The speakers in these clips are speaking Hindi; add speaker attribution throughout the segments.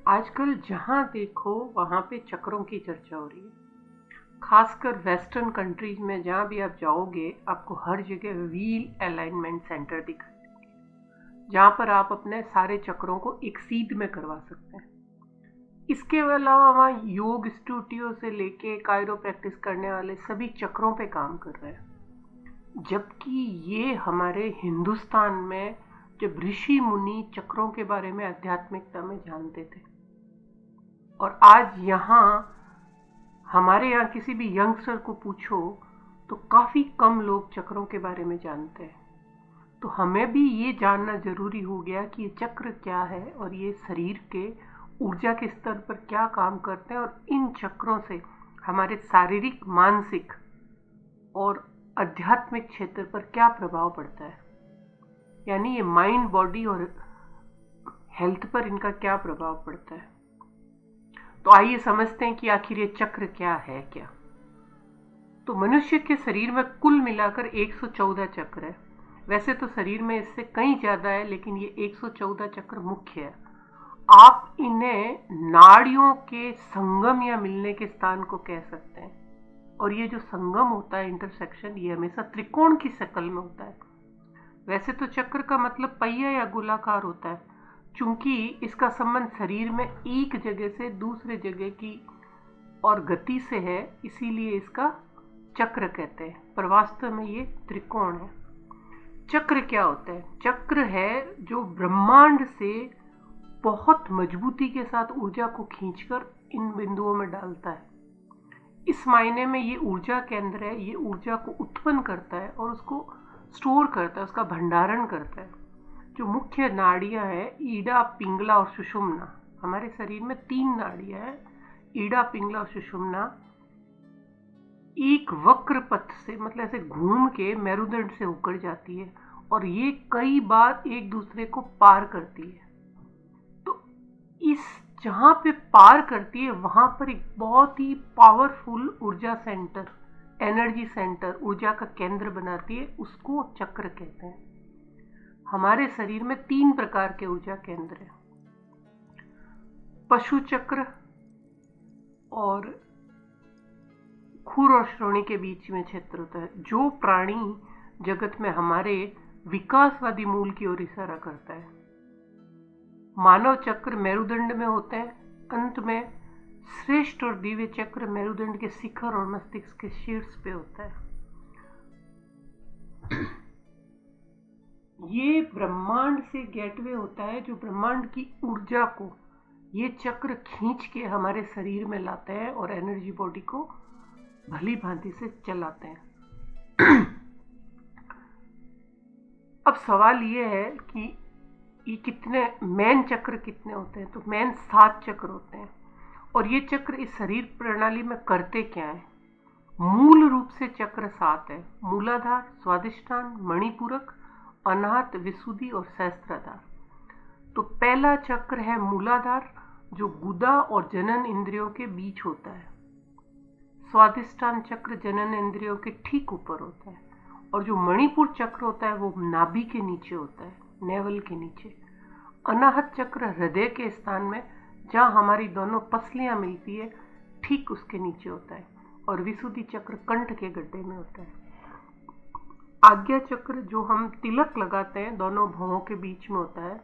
Speaker 1: आजकल जहाँ देखो वहाँ पे चक्रों की चर्चा हो रही है। खासकर वेस्टर्न कंट्रीज में जहाँ भी आप जाओगे आपको हर जगह व्हील अलाइनमेंट सेंटर दिखाई देंगे, जहाँ पर आप अपने सारे चक्रों को एक सीध में करवा सकते हैं। इसके अलावा वहाँ योग स्टूडियो से लेके कायरो प्रैक्टिस करने वाले सभी चक्रों पे काम कर रहे हैं। जबकि ये हमारे हिंदुस्तान में जब ऋषि मुनि चक्रों के बारे में आध्यात्मिकता में जानते थे, और आज हमारे यहाँ किसी भी यंगस्टर को पूछो तो काफ़ी कम लोग चक्रों के बारे में जानते हैं। तो हमें भी ये जानना ज़रूरी हो गया कि ये चक्र क्या है और ये शरीर के ऊर्जा के स्तर पर क्या काम करते हैं, और इन चक्रों से हमारे शारीरिक, मानसिक और आध्यात्मिक क्षेत्र पर क्या प्रभाव पड़ता है। यानी ये माइंड, बॉडी और हेल्थ पर इनका क्या प्रभाव पड़ता है। तो आइए समझते हैं कि आखिर ये चक्र क्या है। तो मनुष्य के शरीर में कुल मिलाकर 114 चक्र है। वैसे तो शरीर में इससे कई ज्यादा है, लेकिन ये 114 चक्र मुख्य है। आप इन्हें नाड़ियों के संगम या मिलने के स्थान को कह सकते हैं। और ये जो संगम होता है, इंटरसेक्शन, ये हमेशा त्रिकोण की शक्ल में होता है। वैसे तो चक्र का मतलब पहिया या गोलाकार होता है, चूंकि इसका संबंध शरीर में एक जगह से दूसरे जगह की और गति से है, इसीलिए इसका चक्र कहते हैं, पर वास्तव में ये त्रिकोण है। चक्र क्या होता है? चक्र है जो ब्रह्मांड से बहुत मजबूती के साथ ऊर्जा को खींचकर इन बिंदुओं में डालता है। इस मायने में ये ऊर्जा केंद्र है, ये ऊर्जा को उत्पन्न करता है और उसको स्टोर करता है, उसका भंडारण करता है। जो मुख्य नाड़ियां हैं, ईड़ा, पिंगला और सुषुम्ना। हमारे शरीर में 3 नाड़ियां हैं, ईड़ा, पिंगला और सुषुम्ना। एक वक्र पथ से, मतलब ऐसे घूम के मेरुदंड से होकर जाती है, और ये कई बार एक दूसरे को पार करती है। तो इस जहां पे पार करती है वहां पर एक बहुत ही पावरफुल ऊर्जा सेंटर, एनर्जी सेंटर, ऊर्जा का केंद्र बनाती है, उसको चक्र कहते हैं। हमारे शरीर में 3 प्रकार के ऊर्जा केंद्र हैं। पशु चक्र और खुर और श्रोणि के बीच में क्षेत्र होता है, जो प्राणी जगत में हमारे विकासवादी मूल की ओर इशारा करता है। मानव चक्र मेरुदंड में होते हैं। अंत में श्रेष्ठ और दिव्य चक्र मेरुदंड के शिखर और मस्तिष्क के शीर्ष पे होता है। ये ब्रह्मांड से गेटवे होता है, जो ब्रह्मांड की ऊर्जा को ये चक्र खींच के हमारे शरीर में लाते हैं और एनर्जी बॉडी को भली भांति से चलाते हैं। अब सवाल ये है कि ये कितने मेन चक्र कितने होते हैं? तो मेन 7 चक्र होते हैं। और ये चक्र इस शरीर प्रणाली में करते क्या है? मूल रूप से चक्र 7 है: मूलाधार, स्वादिष्ठान, मणिपूरक, अनाहत, विशुद्धि और सहस्त्राधार। तो पहला चक्र है मूलाधार, जो गुदा और जनन इंद्रियों के बीच होता है। स्वादिष्ठान चक्र जनन इंद्रियों के ठीक ऊपर होता है। और जो मणिपुर चक्र होता है वो नाभि के नीचे होता है, नेवल के नीचे। अनाहत चक्र हृदय के स्थान में, जहाँ हमारी दोनों पसलियां मिलती है, ठीक उसके नीचे होता है। और विशुद्धि चक्र कंठ के गड्ढे में होता है। आज्ञा चक्र, जो हम तिलक लगाते हैं, दोनों भौहों के बीच में होता है।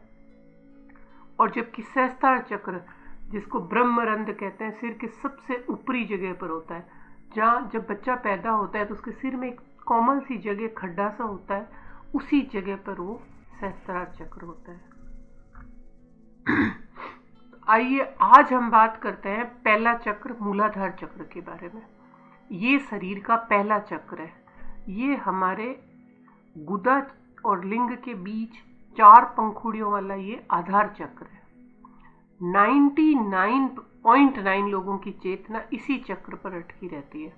Speaker 1: और जबकि सहस्त्रार चक्र, जिसको ब्रह्मरंध्र कहते हैं, सिर के सबसे ऊपरी जगह पर होता है, जहाँ जब बच्चा पैदा होता है तो उसके सिर में एक कोमल सी जगह, खड्डा सा होता है, उसी जगह पर वो सहस्त्रार चक्र होता है। आइए आज हम बात करते हैं पहला चक्र, मूलाधार चक्र के बारे में। ये शरीर का पहला चक्र है। ये हमारे गुदा और लिंग के बीच 4 पंखुड़ियों वाला ये आधार चक्र है। 99.9 लोगों की चेतना इसी चक्र पर अटकी रहती है।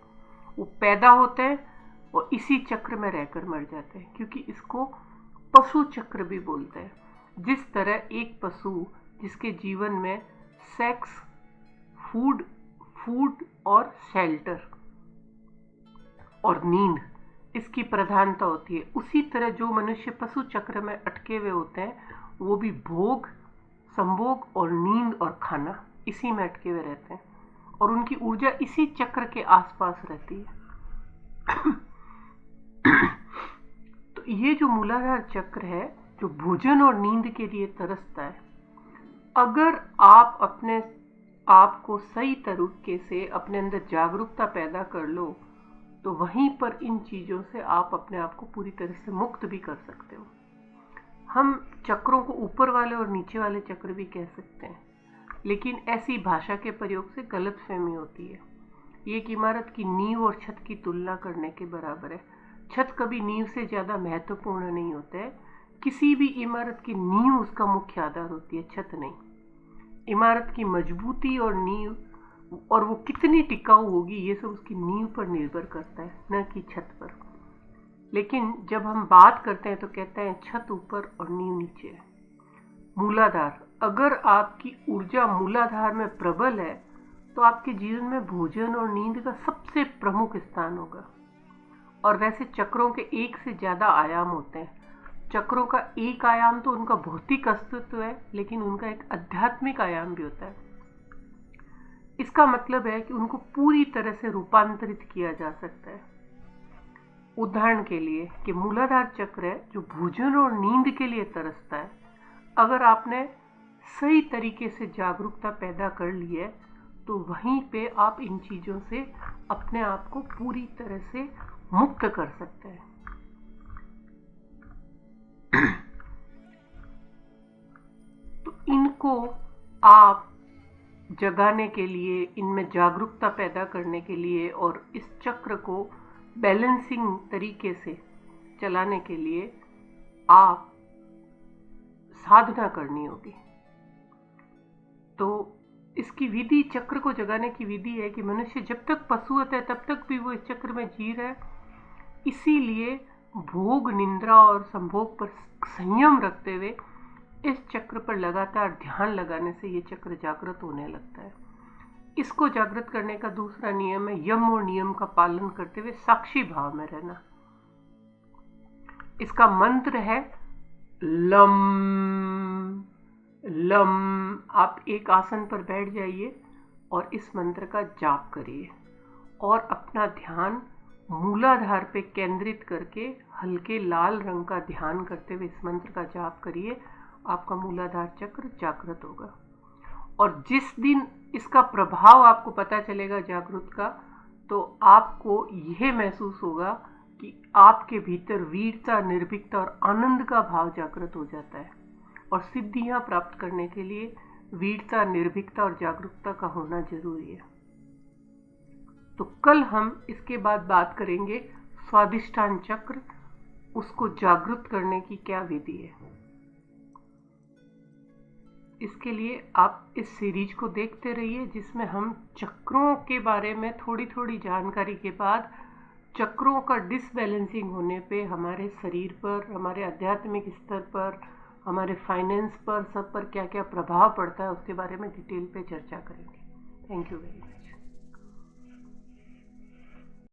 Speaker 1: वो पैदा होते हैं और इसी चक्र में रहकर मर जाते हैं, क्योंकि इसको पशु चक्र भी बोलते हैं। जिस तरह एक पशु, जिसके जीवन में सेक्स, फूड और शेल्टर और नींद, इसकी प्रधानता होती है, उसी तरह जो मनुष्य पशु चक्र में अटके हुए होते हैं वो भी भोग, संभोग और नींद और खाना इसी में अटके हुए रहते हैं और उनकी ऊर्जा इसी चक्र के आसपास रहती है। तो ये जो मूलाधार चक्र है जो भोजन और नींद के लिए तरसता है, अगर आप अपने आप को सही तरीके से अपने अंदर जागरूकता पैदा कर लो तो वहीं पर इन चीज़ों से आप अपने आप को पूरी तरह से मुक्त भी कर सकते हो। हम चक्रों को ऊपर वाले और नीचे वाले चक्र भी कह सकते हैं, लेकिन ऐसी भाषा के प्रयोग से गलतफहमी होती है। ये एक इमारत की नींव और छत की तुलना करने के बराबर है। छत कभी नींव से ज़्यादा महत्वपूर्ण नहीं होता है। किसी भी इमारत की नींव उसका मुख्य आधार होती है, छत नहीं। इमारत की मजबूती और नींव और वो कितनी टिकाऊ होगी ये सब उसकी नींव पर निर्भर करता है, न कि छत पर। लेकिन जब हम बात करते हैं तो कहते हैं छत ऊपर और नींव नीचे है। मूलाधार, अगर आपकी ऊर्जा मूलाधार में प्रबल है तो आपके जीवन में भोजन और नींद का सबसे प्रमुख स्थान होगा। और वैसे चक्रों के एक से ज़्यादा आयाम होते हैं। चक्रों का एक आयाम तो उनका भौतिक अस्तित्व है, लेकिन उनका एक आध्यात्मिक आयाम भी होता है। इसका मतलब है कि उनको पूरी तरह से रूपांतरित किया जा सकता है। उदाहरण के लिए कि मूलाधार चक्र है जो भोजन और नींद के लिए तरसता है। अगर आपने सही तरीके से जागरूकता पैदा कर ली है तो वहीं पे आप इन चीज़ों से अपने आप को पूरी तरह से मुक्त कर सकते हैं। तो इनको आप जगाने के लिए, इनमें जागरूकता पैदा करने के लिए और इस चक्र को बैलेंसिंग तरीके से चलाने के लिए आप साधना करनी होगी। तो इसकी विधि, चक्र को जगाने की विधि है कि मनुष्य जब तक पशु होता है तब तक भी वो इस चक्र में जी रहा है। इसीलिए भोग, निंद्रा और संभोग पर संयम रखते हुए इस चक्र पर लगातार ध्यान लगाने से ये चक्र जागृत होने लगता है। इसको जागृत करने का दूसरा नियम है यम और नियम का पालन करते हुए साक्षी भाव में रहना। इसका मंत्र है लम लम। आप एक आसन पर बैठ जाइए और इस मंत्र का जाप करिए और अपना ध्यान मूलाधार पे केंद्रित करके हल्के लाल रंग का ध्यान करते हुए इस मंत्र का जाप करिए। आपका मूलाधार चक्र जागृत होगा और जिस दिन इसका प्रभाव आपको पता चलेगा जागृत का, तो आपको यह महसूस होगा कि आपके भीतर वीरता, निर्भीकता और आनंद का भाव जागृत हो जाता है। और सिद्धियां प्राप्त करने के लिए वीरता, निर्भीकता और जागरूकता का होना जरूरी है। तो कल हम इसके बाद बात करेंगे स्वादिष्ठान चक्र, उसको जागृत करने की क्या विधि है। इसके लिए आप इस सीरीज को देखते रहिए जिसमें हम चक्रों के बारे में थोड़ी थोड़ी जानकारी के बाद चक्रों का डिसबैलेंसिंग होने पे हमारे शरीर पर, हमारे आध्यात्मिक स्तर पर, हमारे फाइनेंस पर, सब पर क्या क्या प्रभाव पड़ता है उसके बारे में डिटेल पे चर्चा करेंगे। Thank you very much.